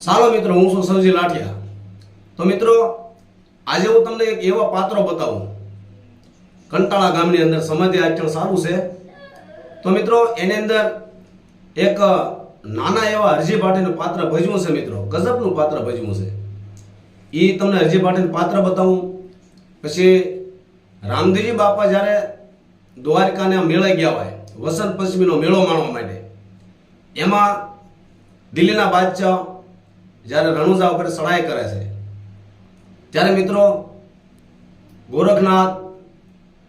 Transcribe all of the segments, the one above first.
ચાલો મિત્રો, હું છું સવજી લાઠિયા. તો મિત્રો, આજે હું તમને એક એવા પાત્રો બતાવું. કંટાળા ગામની અંદર સમાધિ આચરણ સારું છે. તો મિત્રો, એની અંદર એક નાના એવા હરજી ભાટીનું પાત્ર ભજવું છે. મિત્રો, ગજબનું પાત્ર ભજવું છે. એ તમને હરજી ભાટીનું પાત્ર બતાવું. પછી રામદેવજી બાપા જ્યારે દ્વારકાને મેળે ગયા હોય વસંત પંચમીનો મેળો માણવા માટે, એમાં દિલ્હીના બાદશાહ જ્યારે રણુજા ઉપર ચડાઈ કરે છે, ત્યારે મિત્રો ગોરખનાથ,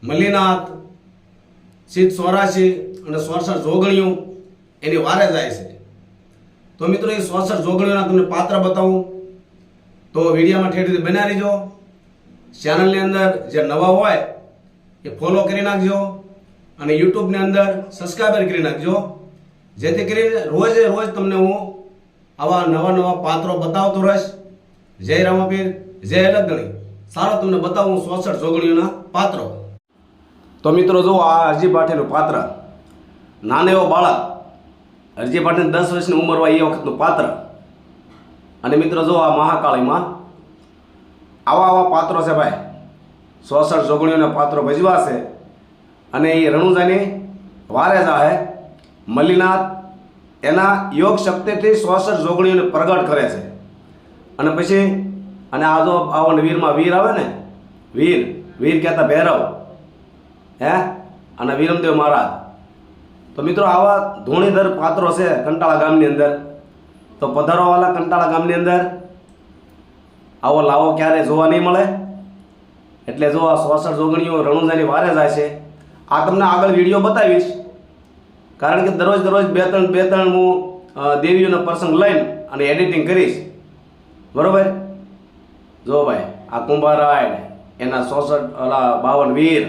મલ્લીનાથ, સિદ્ધ 84 અને 64 જોગણીઓ એની વારે જાય છે. તો મિત્રો, એ 64 જોગણીઓના તમને પાત્ર બતાવું. તો વિડીયોમાં ઠેઠથી બન્યા રહીજો. ચેનલની અંદર જે નવા હોય એ ફોલો કરી નાખજો અને યુટ્યુબની અંદર સબસ્ક્રાઈબર કરી નાખજો, જેથી કરીને રોજે રોજ તમને હું આવા નવા નવા પાત્રો બતાવતો રહીશ. જય રામાપીર, જય અલગગણી. સારો તમને બતાવું 64 જોગણીઓના પાત્રો. તો મિત્રો, જો આ હરજી ભાટીનું પાત્ર, નાનો એવો બાળક, હરજી ભાટીની 10 વર્ષની ઉંમર હોય એ વખતનું પાત્ર. અને મિત્રો, જો આ મહાકાળીમાં આવા પાત્રો છે ભાઈ. 64 જોગણીઓના પાત્રો ભજવા છે. અને એ રણુજાની વારે જાહે મલ્લીનાથ એના યોગ શક્તિથી 64 જોગણીઓને પ્રગટ કરે છે. અને પછી આ જો આવો વીરમાં વીર આવે ને, વીર કહેતા ભૈરવ, અને વીરમદેવ મહારાજ. તો મિત્રો, આવા ધૂણીધર પાત્રો છે કંટાળા ગામની અંદર. તો પધારોવાલા કંટાળા ગામની અંદર આવો લાવો ક્યારે જોવા નહીં મળે. એટલે જો આ 64 જોગણીઓ રણુજાની વારે જાય છે. આ તમને આગળ વિડીયો બતાવીશ, કારણ કે દરરોજ બે ત્રણ હું દેવીઓનો પ્રસંગ લઈને અને એડિટિંગ કરીશ. બરોબર? જો ભાઈ, આ કુંભારાય, એના 52 વીર,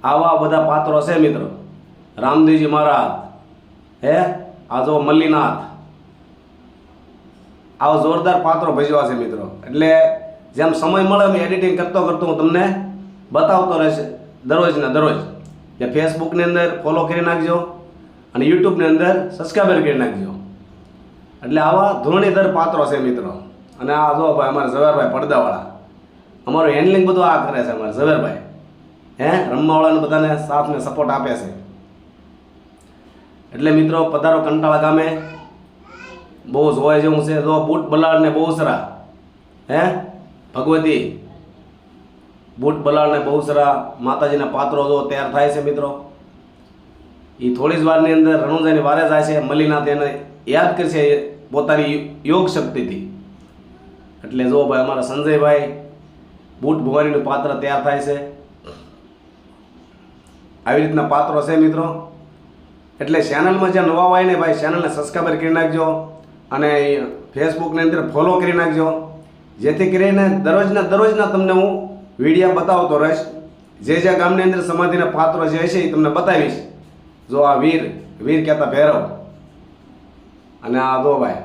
આવા બધા પાત્રો છે મિત્રો. રામદેવજી મહારાજ, આ જો મલ્લીનાથ, આવા જોરદાર પાત્રો ભજવા છે મિત્રો. એટલે જેમ સમય મળે એમ એડિટિંગ કરતો હું તમને બતાવતો રહેશે દરરોજ. કે ફેસબુકની અંદર ફોલો કરી નાખજો અને યુટ્યુબની અંદર સબસ્ક્રાઈબર કરી નાખજો. એટલે આવા ધોરણીધર પાત્રો છે મિત્રો. અને આ જો ભાઈ અમારા ઝવેરભાઈ પડદાવાળા, અમારું હેન્ડલિંગ બધું આ કરે છે અમારા ઝવેરભાઈ. રમવાવાળાને બધાને સાથને સપોર્ટ આપે છે. એટલે મિત્રો, પધારો કંટાળા ગામે. બહુ જોવાય જેવું છે. જો બૂટ બલાડ ને બહુસરા, ભગવતી બૂટ બલાડ ને બહુસરા માતાજીના પાત્રો જો તૈયાર થાય છે મિત્રો. એ થોડી જ વારની અંદર રણુજાની વારે જાય છે. મલ્લીનાથ એને યાદ કરશે પોતાની યોગ શક્તિથી. એટલે જો ભાઈ, અમારા સંજયભાઈ બૂટ ભવાનીનું પાત્ર તૈયાર થાય છે. આવી રીતના પાત્રો છે મિત્રો. એટલે ચેનલમાં જે નવા હોય ને ભાઈ, ચેનલને સબસ્ક્રાઈબર કરી નાખજો અને ફેસબુકની અંદર ફોલો કરી નાખજો, જેથી કરીને દરરોજના તમને હું વિડીયો બતાવતો રહીશ. જે ગામની અંદર સમાધિના પાત્રો જે છે એ તમને બતાવીશ. જો આ વીર કહેતા ભૈરવ, અને આ દો ભાઈ